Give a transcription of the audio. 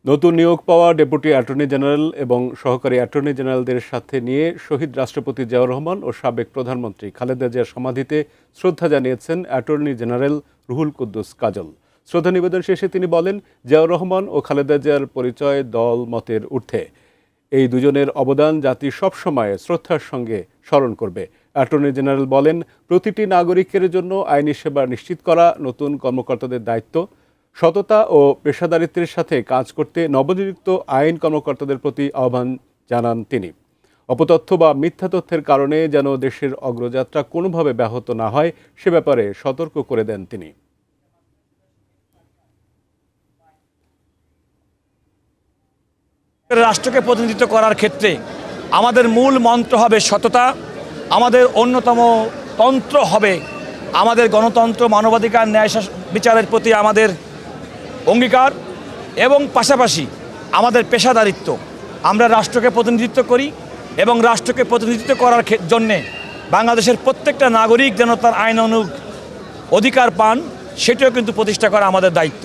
নতুন নিয়োগ পাওয়া ডেপুটি অ্যাটর্নি জেনারেল এবং সহকারী অ্যাটর্নি জেনারেলদের সাথে নিয়ে শহীদ রাষ্ট্রপতি জিয়াউর রহমান ও সাবেক প্রধানমন্ত্রী খালেদা জিয়ার সমাধিতে শ্রদ্ধা জানিয়েছেন অ্যাটর্নি জেনারেল রুহুল কুদ্দুস কাজল। শ্রদ্ধা নিবেদন শেষে তিনি বলেন, জিয়াউর রহমান ও খালেদা জিয়ার পরিচয় দল মতের ঊর্ধ্বে। এই দুজনের অবদান জাতি সবসময় শ্রদ্ধার সঙ্গে স্মরণ করবে। অ্যাটর্নি জেনারেল বলেন, প্রতিটি নাগরিকের জন্য আইনি সেবা নিশ্চিত করা নতুন কর্মকর্তাদের দায়িত্ব। সততা ও পেশাদারিত্বের সাথে কাজ করতে নবনিযুক্ত আইন কর্মকর্তাদের প্রতি আহ্বান জানান তিনি। অপতথ্য বা মিথ্যা তথ্যের কারণে যেন দেশের অগ্রযাত্রা কোনোভাবে ব্যাহত না হয় সে ব্যাপারে সতর্ক করে দেন তিনি। রাষ্ট্রকে প্রতিনিধিত্ব করার ক্ষেত্রে আমাদের মূল মন্ত্র হবে সততা, আমাদের অন্যতম তন্ত্র হবে আমাদের গণতন্ত্র, মানবাধিকার, ন্যায় বিচারের প্রতি আমাদের অঙ্গীকার এবং পাশাপাশি আমাদের পেশাদারিত্ব। আমরা রাষ্ট্রকে প্রতিনিধিত্ব করি এবং রাষ্ট্রকে প্রতিনিধিত্ব করার জন্যে বাংলাদেশের প্রত্যেকটা নাগরিক যেন তার আইনানুগ অধিকার পান, সেটাও কিন্তু প্রতিষ্ঠা করা আমাদের দায়িত্ব।